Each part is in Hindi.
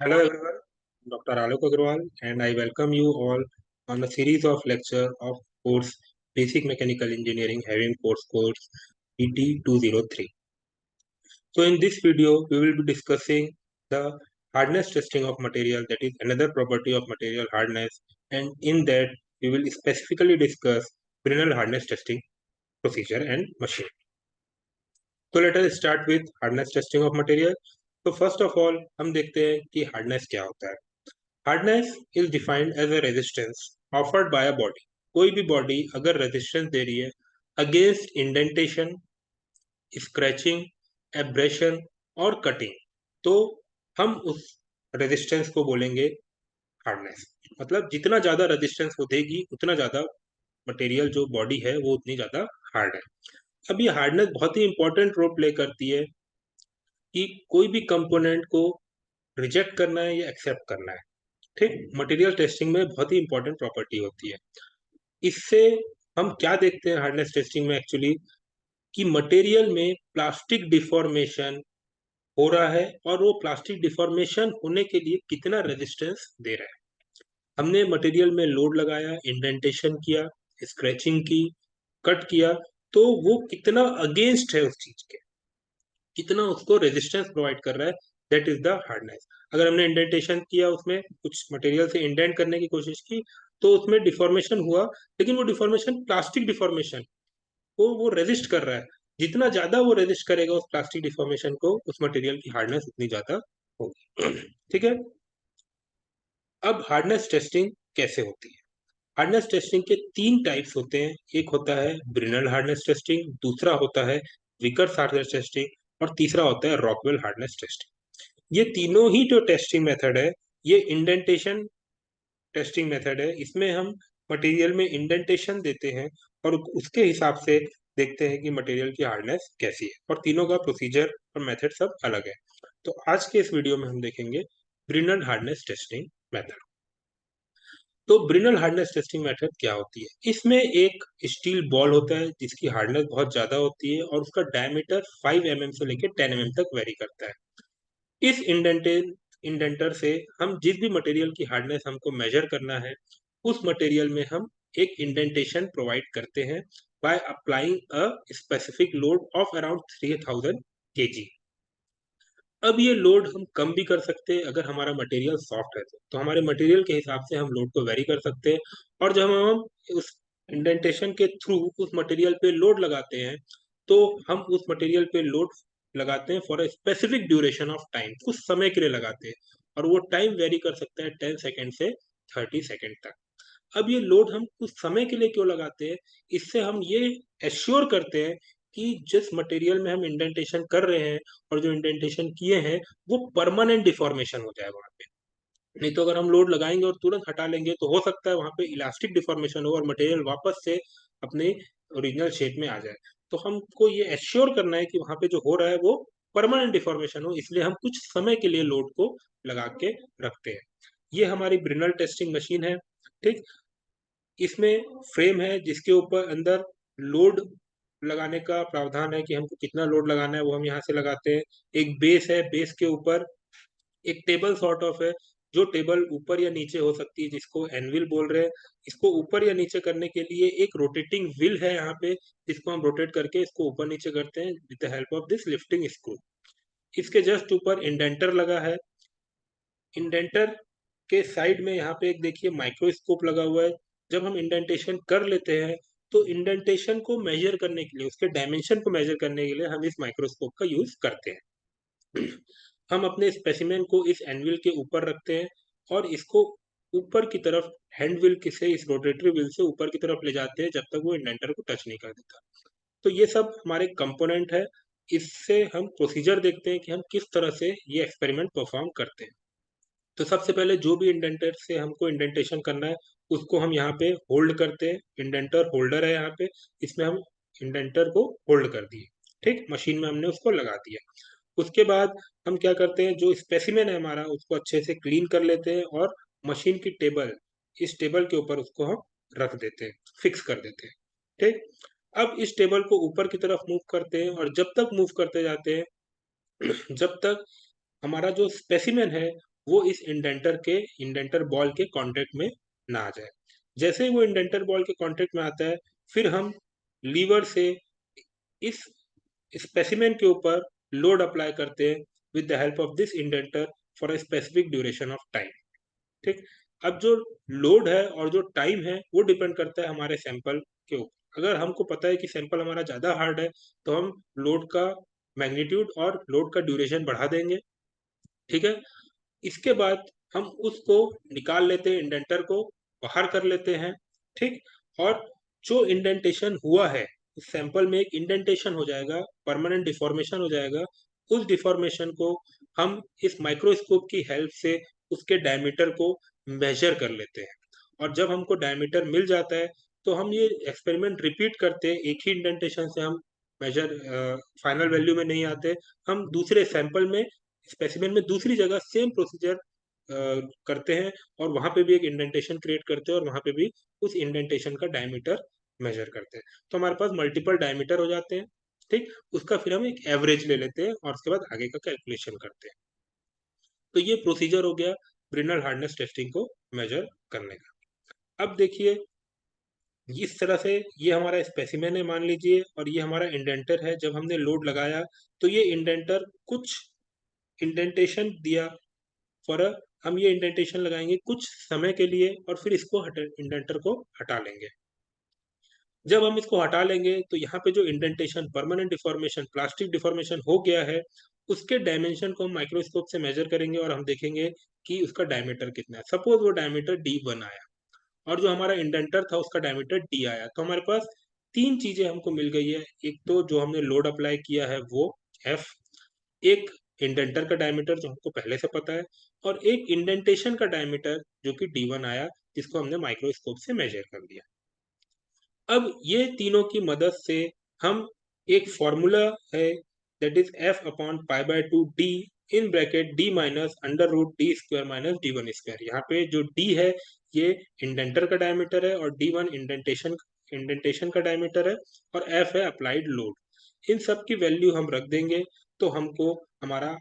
Hello everyone, Dr. Alok Agarwal and I welcome you all on a series of lecture of course Basic Mechanical Engineering having course ET203. So in this video, we will be discussing the hardness testing of material, that is another property of material hardness, and in that we will specifically discuss Brinell hardness testing procedure and machine. So let us start with hardness testing of material. तो फर्स्ट ऑफ ऑल हम देखते हैं कि हार्डनेस क्या होता है. Hardness is defined as a resistance offered by a body. कोई भी बॉडी अगर रेजिस्टेंस दे रही है अगेंस्ट इंडेंटेशन, स्क्रैचिंग, एब्रेशन और कटिंग, तो हम उस रेजिस्टेंस को बोलेंगे हार्डनेस. मतलब जितना ज्यादा रेजिस्टेंस वो देगी उतना ज्यादा मटेरियल जो बॉडी है वो उतनी ज्यादा हार्ड है. अब ये हार्डनेस बहुत ही इंपॉर्टेंट रोल प्ले करती है कि कोई भी कंपोनेंट को रिजेक्ट करना है या एक्सेप्ट करना है. ठीक, मटेरियल टेस्टिंग में बहुत ही इंपॉर्टेंट प्रॉपर्टी होती है. इससे हम क्या देखते हैं हार्डनेस टेस्टिंग में एक्चुअली, कि मटेरियल में प्लास्टिक डिफॉर्मेशन हो रहा है और वो प्लास्टिक डिफॉर्मेशन होने के लिए कितना रेजिस्टेंस दे रहा है. हमने मटेरियल में लोड लगाया, इंडेंटेशन किया, स्क्रैचिंग की, कट किया, तो वो कितना अगेंस्ट है उस चीज के, कितना उसको रेजिस्टेंस प्रोवाइड कर रहा है, दैट इज द हार्डनेस. अगर हमने इंडेंटेशन किया, उसमें कुछ मटेरियल से इंडेंट करने की कोशिश की, तो उसमें डिफॉर्मेशन हुआ, लेकिन वो डिफॉर्मेशन प्लास्टिक डिफॉर्मेशन को वो रेजिस्ट कर रहा है. जितना ज्यादा वो रेजिस्ट करेगा उस प्लास्टिक डिफॉर्मेशन को, उस मटेरियल की हार्डनेस उतनी ज्यादा होगी. ठीक है. अब हार्डनेस टेस्टिंग कैसे होती है. हार्डनेस टेस्टिंग के तीन टाइप्स होते हैं. एक होता है ब्रिनल हार्डनेस टेस्टिंग, दूसरा होता है विकर्स हार्डनेस टेस्टिंग और तीसरा होता है रॉकवेल हार्डनेस टेस्टिंग. ये तीनों ही जो टेस्टिंग मेथड है, ये इंडेंटेशन टेस्टिंग मेथड है. इसमें हम मटेरियल में इंडेंटेशन देते हैं और उसके हिसाब से देखते हैं कि मटेरियल की हार्डनेस कैसी है, और तीनों का प्रोसीजर और मेथड सब अलग है. तो आज के इस वीडियो में हम देखेंगे ब्रिनल हार्डनेस टेस्टिंग मेथड. तो ब्रिनल हार्डनेस टेस्टिंग मेथड क्या होती है. इसमें एक स्टील बॉल होता है जिसकी हार्डनेस बहुत ज्यादा होती है और उसका डायमीटर 5 mm से लेकर 10 mm तक वेरी करता है. इस इंडेंटर से हम जिस भी मटेरियल की हार्डनेस हमको मेजर करना है, उस मटेरियल में हम एक इंडेंटेशन प्रोवाइड करते हैं by applying a specific load of around 3000 kg. अब ये लोड हम कम भी कर सकते हैं अगर हमारा मटेरियल सॉफ्ट है, तो हमारे मटेरियल के हिसाब से हम लोड को वेरी कर सकते हैं. और जब हम उस इंडेंटेशन के थ्रू उस मटेरियल पे लोड लगाते हैं, तो हम उस मटेरियल पे लोड लगाते हैं for a specific duration of time, कुछ समय के लिए लगाते हैं, और वो टाइम वेरी कर सकता है 10 सेकेंड से 30 सेकेंड तक. अब ये लोड हम कुछ समय के लिए क्यों लगाते हैं, इससे हम ये एश्योर करते हैं कि जिस मटेरियल में हम इंडेंटेशन कर रहे हैं और जो इंडेंटेशन किए हैं वो परमानेंट डिफॉर्मेशन हो जाए वहां पे. नहीं तो अगर हम लोड लगाएंगे और तुरंत हटा लेंगे तो हो सकता है वहां पे इलास्टिक डिफॉर्मेशन हो और मटेरियल वापस से अपने ओरिजिनल शेप में आ जाए. तो हमको ये एश्योर करना है कि वहां पे जो हो रहा है वो परमानेंट डिफॉर्मेशन हो, इसलिए हम कुछ समय के लिए लोड को लगा के रखते हैं. ये हमारी ब्रिनल टेस्टिंग मशीन है. ठीक, इसमें फ्रेम है जिसके ऊपर अंदर लोड लगाने का प्रावधान है कि हमको कितना लोड लगाना है वो हम यहाँ से लगाते हैं. एक बेस है, बेस के ऊपर एक टेबल सॉर्ट ऑफ है, जो टेबल ऊपर या नीचे हो सकती है, जिसको एनविल बोल रहे हैं. इसको ऊपर या नीचे करने के लिए एक रोटेटिंग व्हील है यहाँ पे, जिसको हम रोटेट करके इसको ऊपर नीचे करते हैं with the help of this lifting screw. इसके जस्ट ऊपर इंडेंटर लगा है. इंडेंटर के साइड में यहाँ पे एक देखिए माइक्रोस्कोप लगा हुआ है. जब हम इंडेंटेशन कर लेते हैं तो इंडेंटेशन को मेजर करने के लिए, उसके डायमेंशन को मेजर करने के लिए हम इस माइक्रोस्कोप का यूज करते हैं. हम अपने स्पेसिमेन को इस एनविल के ऊपर रखते हैं और इसको ऊपर की तरफ हैंड व्हील से, इस रोटेटरी व्हील से ऊपर की तरफ ले जाते हैं जब तक वो इंडेंटर को टच नहीं कर देता. तो ये सब हमारे कंपोनेंट है. इससे हम प्रोसीजर देखते हैं कि हम किस तरह से ये एक्सपेरिमेंट परफॉर्म करते हैं. तो सबसे पहले जो भी इंडेंटर से हमको इंडेंटेशन करना है उसको हम यहाँ पे होल्ड करते हैं. इंडेंटर होल्डर है यहाँ पे, इसमें हम इंडेंटर को होल्ड कर दिए. ठीक, मशीन में हमने उसको लगा दिया. उसके बाद हम क्या करते हैं, जो स्पेसिमेन है हमारा उसको अच्छे से क्लीन कर लेते हैं और मशीन की टेबल, इस टेबल के ऊपर उसको हम रख देते हैं, फिक्स कर देते हैं. ठीक, अब इस टेबल को ऊपर की तरफ मूव करते हैं और जब तक मूव करते जाते हैं जब तक हमारा जो स्पेसिमेन है वो इस इंडेंटर बॉल के कांटेक्ट में ना आ जाए। जैसे ही वो इंडेंटर बॉल के कांटेक्ट में आता है, फिर हम लीवर से इस स्पेसिमेन के ऊपर लोड अप्लाई करते हैं with the help of this indenter for a specific duration of time. ठीक। अब जो लोड है और जो टाइम है वो डिपेंड करता है हमारे सैंपल के ऊपर। अगर हमको पता है कि सैंपल हमारा ज़्यादा हार्ड है, तो हम लोड का मैग्नीट्यूड और लोड का ड्यूरेशन बढ़ा देंगे। ठीक है। इसके बाद हम उसको निकाल लेते हैं, इंडेंटर को बाहर कर लेते हैं। ठीक। और जो इंडेंटेशन हुआ है, उस सैंपल में एक इंडेंटेशन हो जाएगा, परमानेंट डिफॉर्मेशन हो जाएगा। उस डिफॉर्मेशन को हम इस माइक्रोस्कोप की हेल्प से उसके डायमीटर को मेजर कर लेते हैं। और जब हमको डायमीटर मिल जाता है, तो हम ये एक्सपेरिमेंट रिपीट करते हैं। एक ही इंडेंटेशन से हम मेजर फाइनल वैल्यू में नहीं आते, हम दूसरे सैंपल में, स्पेसिमेन में दूसरी जगह सेम प्रोसीजर करते हैं, और वहां पे भी एक इंडेंटेशन क्रिएट करते हैं, और वहां पे भी उस इंडेंटेशन का डायमीटर मेजर करते हैं। तो हमारे पास मल्टीपल डायमीटर हो जाते हैं। ठीक। उसका फिर हम एक एवरेज ले लेते हैं और उसके बाद आगे का कैलकुलेशन करते हैं। तो ये प्रोसीजर हो गया ब्रिनल हार्डनेस टेस्टिंग को मेजर करने का। अब देखिए, इस तरह से ये हमारा स्पेसिमेन है मान लीजिए, और ये हमारा इंडेंटर है। जब हमने लोड लगाया, तो ये इंडेंटर कुछ इंडेंटेशन दिया फॉर हम ये इंडेंटेशन लगाएंगे कुछ समय के लिए, और फिर इसको इंडेंटर को हटा लेंगे। जब हम इसको हटा लेंगे, तो यहाँ पे जो indentation, permanent deformation, plastic deformation हो गया है, उसके डायमेंशन को हम माइक्रोस्कोप से मेजर करेंगे, और हम देखेंगे कि उसका डायमीटर कितना है। सपोज वो डायमीटर D1 आया, और जो हमारा इंडेंटर था उसका डायमीटर D आया, तो हमारे पास तीन चीजें हमको मिल गई है। एक तो जो हमने लोड अप्लाई किया है वो F, एक इंडेंटर का डायमीटर जो हमको पहले से पता है, और एक इंडेंटेशन का डायमीटर जो कि D1 आया, जिसको हमने माइक्रोस्कोप से मेजर कर लिया। अब ये तीनों की मदद से हम एक फॉर्मूला है, that is F upon pi by 2 D in bracket D minus under root D square minus D1 square. यहाँ पे जो D है ये इंडेंटर का डायमीटर है, और D1 इंडेंटेशन का डायमीटर है, और F है अप्लाइड लोड। इन सब की वैल्यू हम रख देंगे, तो हमको हमारा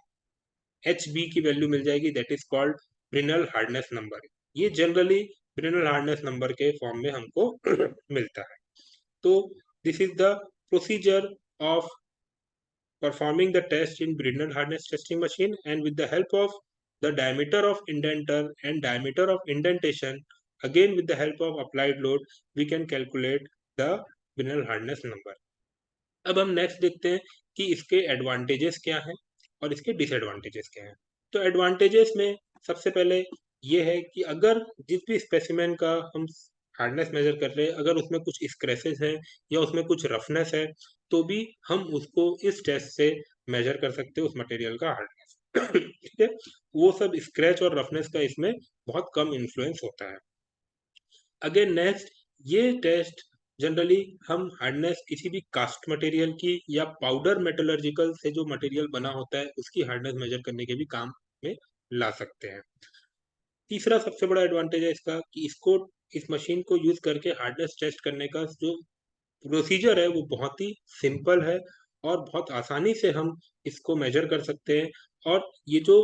HB की वैल्यू मिल जाएगी, that is called Brinell hardness number. ये जनरली ब्रिनल हार्डनेस नंबर के फॉर्म में हमको मिलता है। तो this is the procedure of performing the test in Brinell hardness testing machine, and with the help of the diameter of indenter and diameter of indentation, again with the help of applied load, we can calculate the Brinell hardness number. अब हम नेक्स्ट देखते हैं कि इसके एडवांटेजेस क्या हैं और इसके डिसएडवांटेजेस क्या हैं। तो एडवांटेजेस में सबसे पहले ये है कि अगर जिस भी स्पेसिमेन का हम हार्डनेस मेजर कर रहे हैं, अगर उसमें कुछ स्क्रैचेस हैं या उसमें कुछ रफनेस है, तो भी हम उसको इस टेस्ट से मेजर कर सकते हैं उस मटेरियल का हार्डनेस। ठीक है। वो सब स्क्रैच और रफनेस का इसमें बहुत कम इन्फ्लुएंस होता है। अगेन नेक्स्ट, ये टेस्ट जनरली हम हार्डनेस किसी भी कास्ट मटेरियल की या पाउडर मेटलर्जिकल से जो मटेरियल बना होता है उसकी हार्डनेस मेजर करने के भी काम में ला सकते हैं। तीसरा सबसे बड़ा एडवांटेज है इसका कि इसको, इस मशीन को यूज करके हार्डनेस टेस्ट करने का जो प्रोसीजर है वो बहुत ही सिंपल है, और बहुत आसानी से हम इसको मेजर कर सकते हैं, और ये जो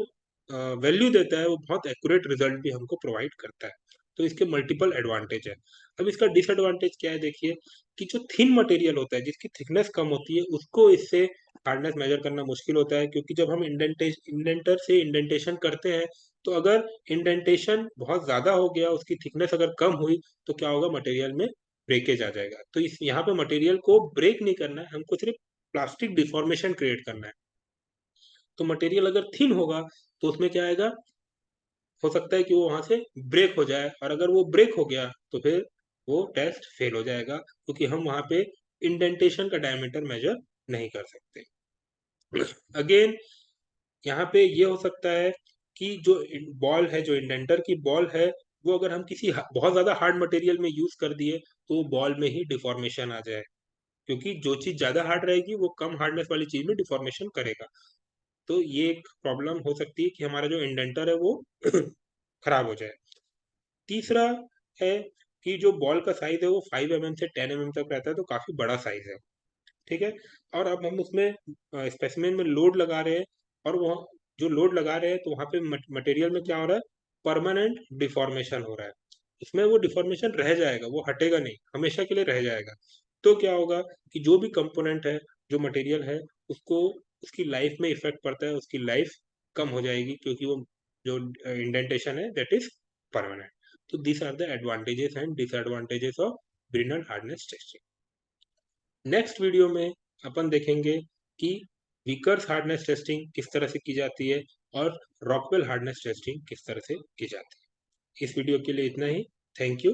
वैल्यू देता है वो बहुत एक्यूरेट रिजल्ट भी हमको प्रोवाइड करता है। तो इसके मल्टीपल एडवांटेज है। अब इसका डिसएडवांटेज क्या है, देखिए कि जो थिन मटेरियल होता है, जिसकी थिकनेस कम होती है, उसको इससे हार्डनेस मेजर करना मुश्किल होता है, क्योंकि जब हम इंडेंटर से इंडेंटेशन करते हैं, तो अगर इंडेंटेशन बहुत ज्यादा हो गया, उसकी थिकनेस अगर कम हुई, तो क्या होगा, मटेरियल में ब्रेकेज आ जाएगा। तो इस यहाँ पे मटेरियल को ब्रेक नहीं करना है, हमको सिर्फ प्लास्टिक डिफॉर्मेशन क्रिएट करना है। तो मटेरियल अगर थिन होगा, तो उसमें क्या आएगा, हो सकता है कि वो वहां से ब्रेक हो जाए, और अगर वो ब्रेक हो गया तो फिर वो टेस्ट फेल हो जाएगा, क्योंकि हम वहां पे इंडेंटेशन का डायमीटर मेजर नहीं कर सकते। अगेन यहाँ पे ये हो सकता है कि जो बॉल है, जो इंडेंटर की बॉल है, वो अगर हम किसी बहुत ज्यादा हार्ड मटेरियल में यूज कर दिए, तो बॉल में ही डिफॉर्मेशन आ जाए, क्योंकि जो चीज ज्यादा हार्ड रहेगी वो कम हार्डनेस वाली चीज में डिफॉर्मेशन करेगा। तो ये एक प्रॉब्लम हो सकती है कि हमारा जो इंडेंटर है वो खराब हो जाए। तीसरा है कि जो बॉल का साइज है वो 5 mm से 10 mm तक रहता है, तो काफी बड़ा साइज है। ठीक है। और अब हम उसमें स्पेसिमेन में लोड लगा रहे हैं, और वो जो लोड लगा रहे हैं तो वहां पे मटेरियल में क्या हो रहा है, परमानेंट डिफॉर्मेशन हो रहा है। इसमें वो डिफॉर्मेशन रह जाएगा, वो हटेगा नहीं, हमेशा के लिए रह जाएगा। तो क्या होगा कि जो भी कंपोनेंट है, जो मटेरियल है, उसको उसकी लाइफ में इफेक्ट पड़ता है, उसकी लाइफ कम हो जाएगी, क्योंकि वो जो इंडेंटेशन है दैट इज परमानेंट। तो this are the advantages and disadvantages of Brinell hardness testing. Next video में अपन देखेंगे कि विकर्स हार्डनेस टेस्टिंग किस तरह से की जाती है और रॉकवेल हार्डनेस टेस्टिंग किस तरह से की जाती है। इस वीडियो के लिए इतना ही। Thank you.